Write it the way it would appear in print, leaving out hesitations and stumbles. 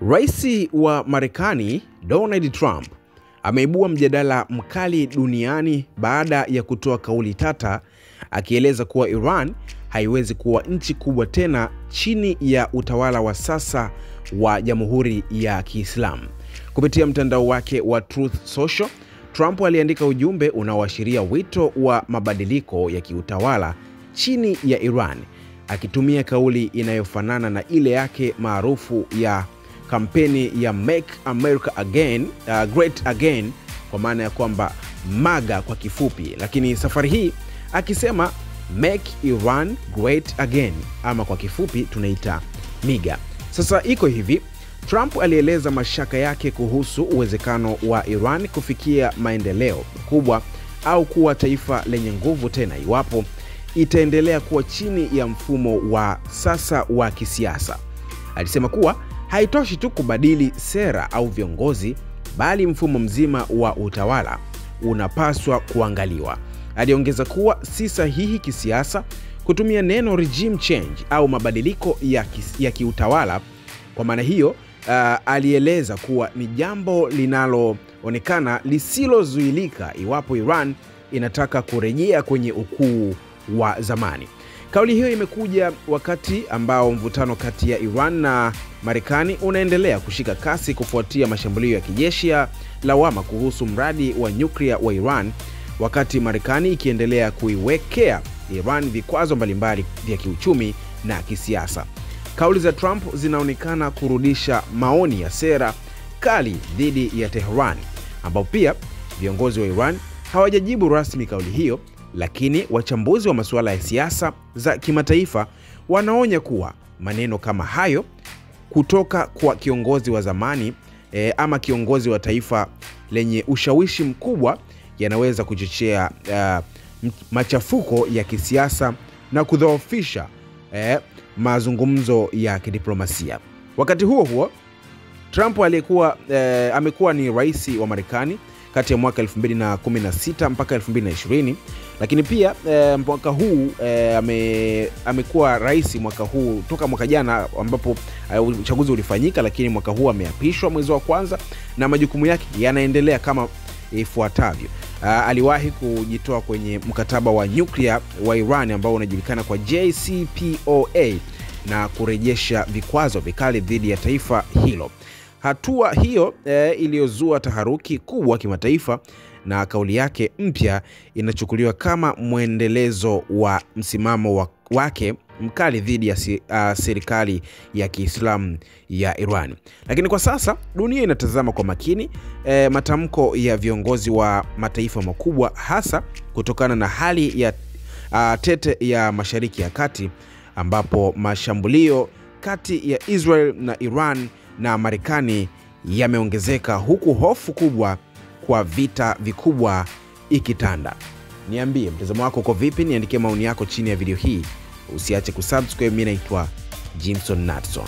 Rais wa Marekani Donald Trump ameibua mjadala mkali duniani baada ya kutoa kauli tata akieleza kuwa Iran haiwezi kuwa nchi kubwa tena chini ya utawala wa sasa wa Jamhuri ya Kiislamu. Kupitia mtandao wake wa Truth Social, Trump aliandika ujumbe unaoashiria wito wa mabadiliko ya kiutawala chini ya Iran, akitumia kauli inayofanana na ile yake maarufu ya kampeni ya Make America Great Again, kwa maana ya kwamba MAGA kwa kifupi, lakini safari hii akisema Make Iran Great Again, ama kwa kifupi tunaita MIGA. Sasa iko hivi, Trump alieleza mashaka yake kuhusu uwezekano wa Iran kufikia maendeleo makubwa au kuwa taifa lenye nguvu tena iwapo itaendelea kuwa chini ya mfumo wa sasa wa kisiasa. Alisema kuwa haitoshi tu kubadili sera au viongozi, bali mfumo mzima wa utawala unapaswa kuangaliwa. Aliongeza kuwa si sahihi kisiasa kutumia neno regime change au mabadiliko ya kiutawala. Kwa maana hiyo, alieleza kuwa ni jambo linaloonekana lisilozuilika iwapo Iran inataka kurejea kwenye ukuu wa zamani. Kauli hiyo imekuja wakati ambao mvutano kati ya Iran na Marekani unaendelea kushika kasi kufuatia mashambulio ya kijeshi ya lawama kuhusu mradi wa nyuklia wa Iran, wakati Marekani ikiendelea kuiwekea Iran vikwazo mbalimbali vya kiuchumi na kisiasa. Kauli za Trump zinaonekana kurudisha maoni ya sera kali dhidi ya Tehran, ambapo pia viongozi wa Iran hawajajibu rasmi kauli hiyo, lakini wachambuzi wa masuala ya siasa za kimataifa wanaonya kuwa maneno kama hayo kutoka kwa kiongozi wa zamani ama kiongozi wa taifa lenye ushawishi mkubwa yanaweza kuchochea machafuko ya kisiasa na kudhoofisha mazungumzo ya kidiplomasia. Wakati huo huo, Trump amekuwa ni rais wa Marekani kati ya mwaka 2016 mpaka 2020, lakini pia mwaka huu amekuwa rais mwaka huu toka mwaka jana ambapo uchaguzi ulifanyika, lakini mwaka huu ameapishwa mwezi wa kwanza na majukumu yake yanaendelea kama ifuatavyo. Aliwahi kujitoa kwenye mkataba wa nyuklia wa Iran ambao unajulikana kwa JCPOA na kurejesha vikwazo vikali dhidi ya taifa hilo. Hatua hiyo iliyozua taharuki kubwa kimataifa, na kauli yake mpya inachukuliwa kama mwendelezo wa msimamo wake mkali dhidi ya serikali ya Kiislamu ya Iran. Lakini kwa sasa dunia inatazama kwa makini matamko ya viongozi wa mataifa makubwa, hasa kutokana na hali ya tete ya Mashariki ya Kati, ambapo mashambulio kati ya Israel na Iran na Marekani yameongezeka, huku hofu kubwa kwa vita vikubwa ikitanda. Niambie mtazamo wako uko vipi? Niandikie maoni yako chini ya video hii. Usiache kusubscribe. Mimi naitwa Jimson Natson.